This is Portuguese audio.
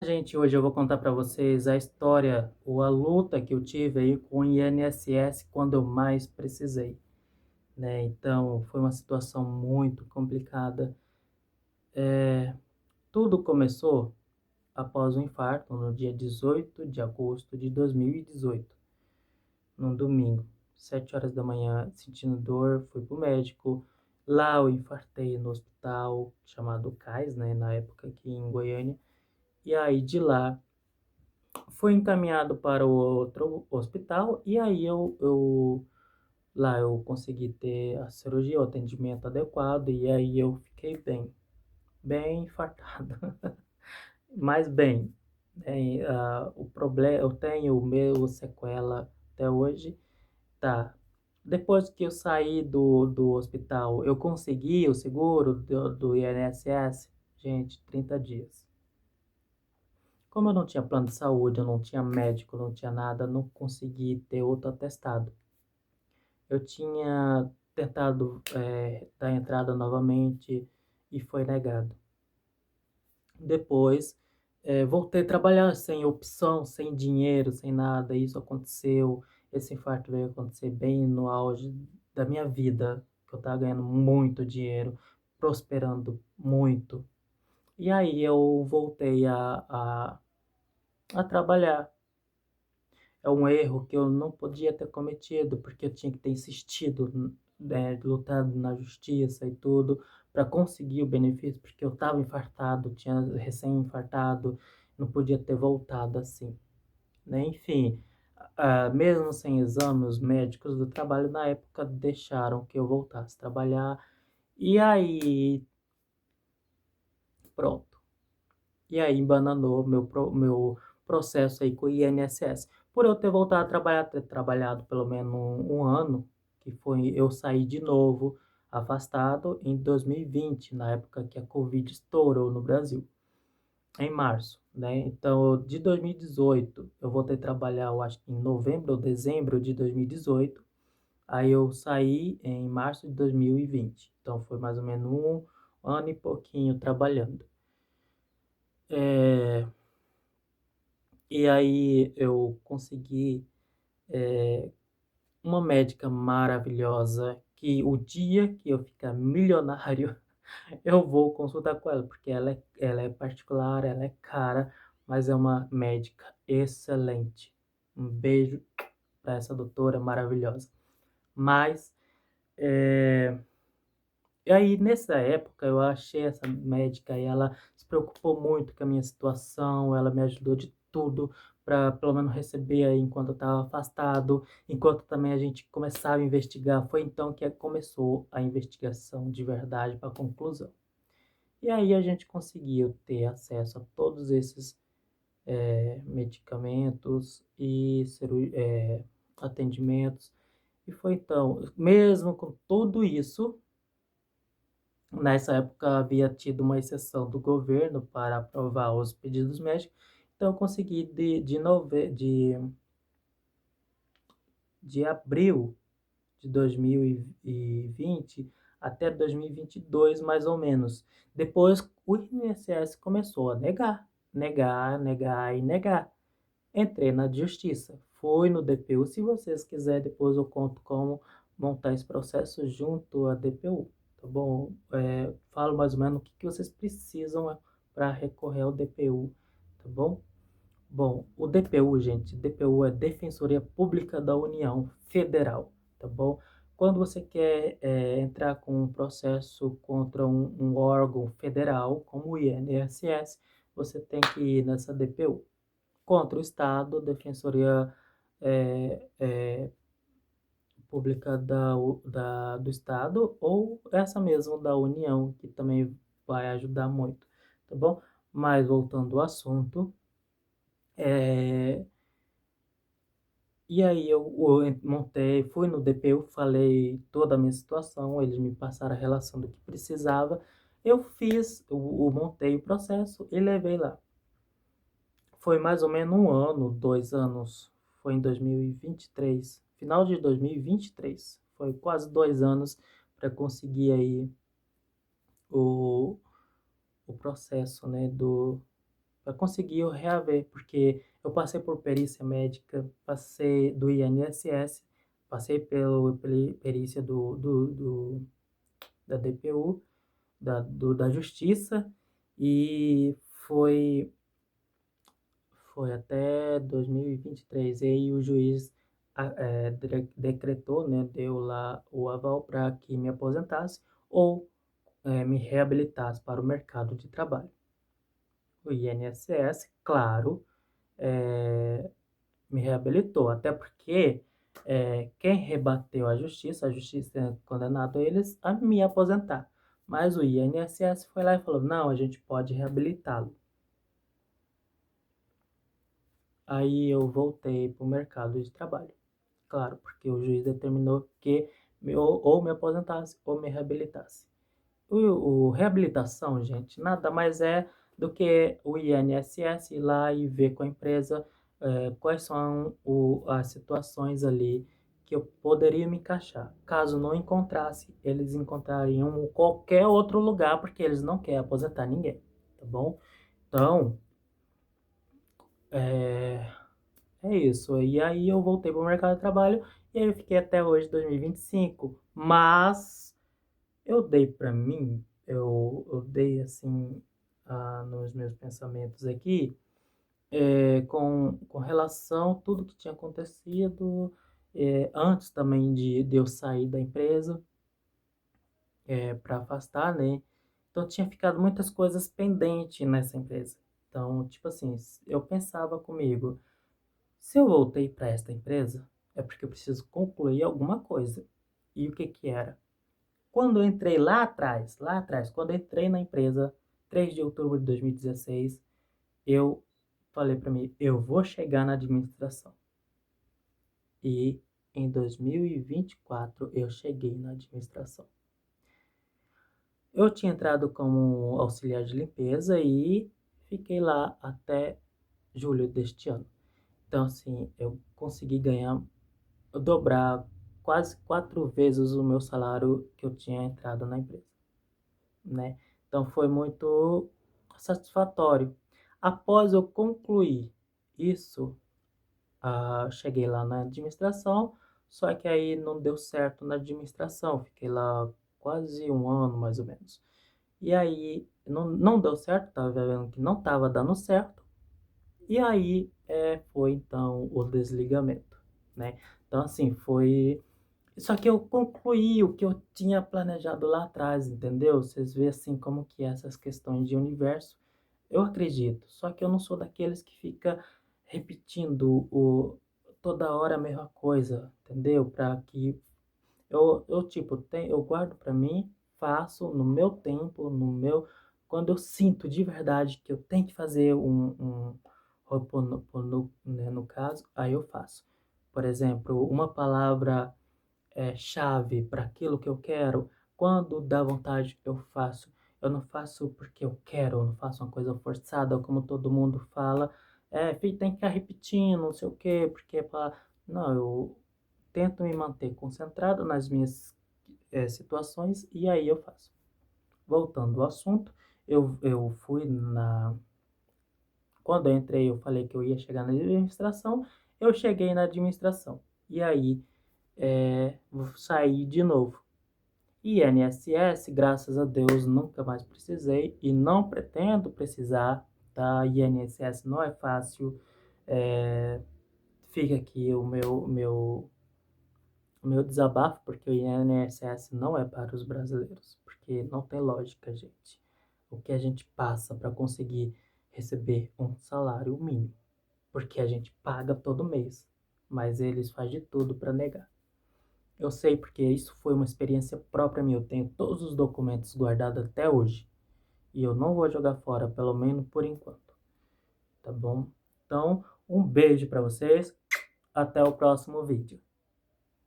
Gente, hoje eu vou contar para vocês a história ou a luta que eu tive aí com o INSS quando eu mais precisei, né? Então, foi uma situação muito complicada. Tudo começou após um infarto no dia 18 de agosto de 2018, num domingo, 7 horas da manhã, sentindo dor, fui pro médico. Lá eu infartei no hospital chamado CAIS, né, na época aqui em Goiânia. E aí de lá fui encaminhado para o outro hospital e aí lá eu consegui ter a cirurgia, o atendimento adequado e aí eu fiquei bem infartado, mas bem, né, o problema, eu tenho o meu sequela até hoje, tá. Depois que eu saí do hospital, eu consegui o seguro do INSS, gente, 30 dias. Como eu não tinha plano de saúde, eu não tinha médico, não tinha nada, não consegui ter outro atestado. Eu tinha tentado dar entrada novamente e foi negado. Depois, voltei a trabalhar sem opção, sem dinheiro, sem nada. Isso aconteceu, esse infarto veio acontecer bem no auge da minha vida, que eu estava ganhando muito dinheiro, prosperando muito. E aí eu voltei a trabalhar. É um erro que eu não podia ter cometido, porque eu tinha que ter insistido, lutado na justiça e tudo, para conseguir o benefício, porque eu estava infartado, tinha recém-infartado, não podia ter voltado assim, né? Enfim, mesmo sem exame, os médicos do trabalho na época deixaram que eu voltasse a trabalhar, e aí, pronto. E aí embananou meu processo aí com o INSS. Por eu ter voltado a trabalhar, ter trabalhado pelo menos um ano, que foi eu saí de novo afastado em 2020, na época que a Covid estourou no Brasil, em março, né? Então, de 2018, eu voltei a trabalhar, eu acho que em novembro ou dezembro de 2018, aí eu saí em março de 2020. Então, foi mais ou menos um ano e pouquinho trabalhando. É, E aí eu consegui uma médica maravilhosa que o dia que eu ficar milionário, eu vou consultar com ela, porque ela é particular, ela é cara, mas é uma médica excelente. Um beijo para essa doutora maravilhosa. Mas e aí, nessa época, eu achei essa médica e ela se preocupou muito com a minha situação, ela me ajudou de tudo para pelo menos receber aí enquanto eu estava afastado, enquanto também a gente começava a investigar. Foi então que começou a investigação de verdade para a conclusão. E aí a gente conseguiu ter acesso a todos esses medicamentos e atendimentos. E foi então, mesmo com tudo isso, nessa época havia tido uma exceção do governo para aprovar os pedidos médicos, então eu consegui de abril de 2020 até 2022, mais ou menos. Depois o INSS começou a negar, negar, negar e negar. Entrei na justiça, fui no DPU. Se vocês quiserem, depois eu conto como montar esse processo junto à DPU, tá bom? Falo mais ou menos o que vocês precisam para recorrer ao DPU, tá bom? Bom, o DPU, gente, DPU é Defensoria Pública da União Federal, tá bom? Quando você quer entrar com um processo contra um órgão federal, como o INSS, você tem que ir nessa DPU. Contra o Estado, Defensoria é, é, Pública do Estado, ou essa mesmo da União, que também vai ajudar muito, tá bom? Mas voltando ao assunto, é, e aí eu montei, fui no DPU, falei toda a minha situação, eles me passaram a relação do que precisava, eu fiz, montei o processo e levei lá. Foi mais ou menos um ano, 2 anos. Foi em 2023, final de 2023. Foi quase 2 anos para conseguir aí o, o processo, né, conseguiu reaver, porque eu passei por perícia médica, passei do INSS, passei pela perícia da DPU, da Justiça, e foi, foi até 2023. E aí o juiz decretou, né, deu lá o aval para que me aposentasse ou me reabilitasse para o mercado de trabalho. O INSS, claro, eh, me reabilitou, até porque quem rebateu a justiça é condenado eles a me aposentar. Mas o INSS foi lá e falou: não, a gente pode reabilitá-lo. Aí eu voltei para o mercado de trabalho. Claro, porque o juiz determinou que ou me aposentasse ou me reabilitasse. O reabilitação, gente, nada mais é do que o INSS ir lá e ver com a empresa quais são as situações ali que eu poderia me encaixar. Caso não encontrasse, eles encontrariam qualquer outro lugar, porque eles não querem aposentar ninguém, tá bom? Então, é, é isso. E aí eu voltei para o mercado de trabalho e aí eu fiquei até hoje, 2025. Mas eu dei para mim, eu dei assim, nos meus pensamentos aqui, com relação a tudo que tinha acontecido, antes também de eu sair da empresa, para afastar, né? Então tinha ficado muitas coisas pendentes nessa empresa. Então, tipo assim, eu pensava comigo, se eu voltei para esta empresa, é porque eu preciso concluir alguma coisa. E o que que era? Quando eu entrei lá atrás, quando eu entrei na empresa, 3 de outubro de 2016, eu falei para mim, eu vou chegar na administração. E em 2024 eu cheguei na administração. Eu tinha entrado como auxiliar de limpeza e fiquei lá até julho deste ano. Então, assim, eu consegui ganhar, dobrar quase 4 vezes o meu salário que eu tinha entrado na empresa, né? Então foi muito satisfatório. Após eu concluir isso, cheguei lá na administração, só que aí não deu certo na administração, fiquei lá quase um ano mais ou menos. E aí não deu certo, estava vendo que não estava dando certo, e aí foi então o desligamento, né? Então assim, foi só que eu concluí o que eu tinha planejado lá atrás, entendeu? Vocês veem assim como que é essas questões de universo. Eu acredito, só que eu não sou daqueles que fica repetindo toda hora a mesma coisa, entendeu? Para que eu tipo, eu guardo para mim, faço no meu tempo, quando eu sinto de verdade que eu tenho que fazer um Ho'oponopono, né, no caso, aí eu faço. Por exemplo, uma palavra chave para aquilo que eu quero, quando dá vontade eu faço. Eu não faço porque eu quero, eu não faço uma coisa forçada, como todo mundo fala. Filho, tem que ficar repetindo, não sei o quê, porque é pra... Não, eu tento me manter concentrado nas minhas situações e aí eu faço. Voltando ao assunto, eu fui na... Quando eu entrei, eu falei que eu ia chegar na administração, eu cheguei na administração. E aí, vou sair de novo. INSS, graças a Deus, nunca mais precisei e não pretendo precisar, tá? INSS não é fácil. É, fica aqui o meu desabafo, porque o INSS não é para os brasileiros, porque não tem lógica, gente. O que a gente passa para conseguir receber um salário mínimo, porque a gente paga todo mês, mas eles fazem de tudo para negar. Eu sei porque isso foi uma experiência própria minha. Eu tenho todos os documentos guardados até hoje. E eu não vou jogar fora, pelo menos por enquanto. Tá bom? Então, um beijo para vocês. Até o próximo vídeo.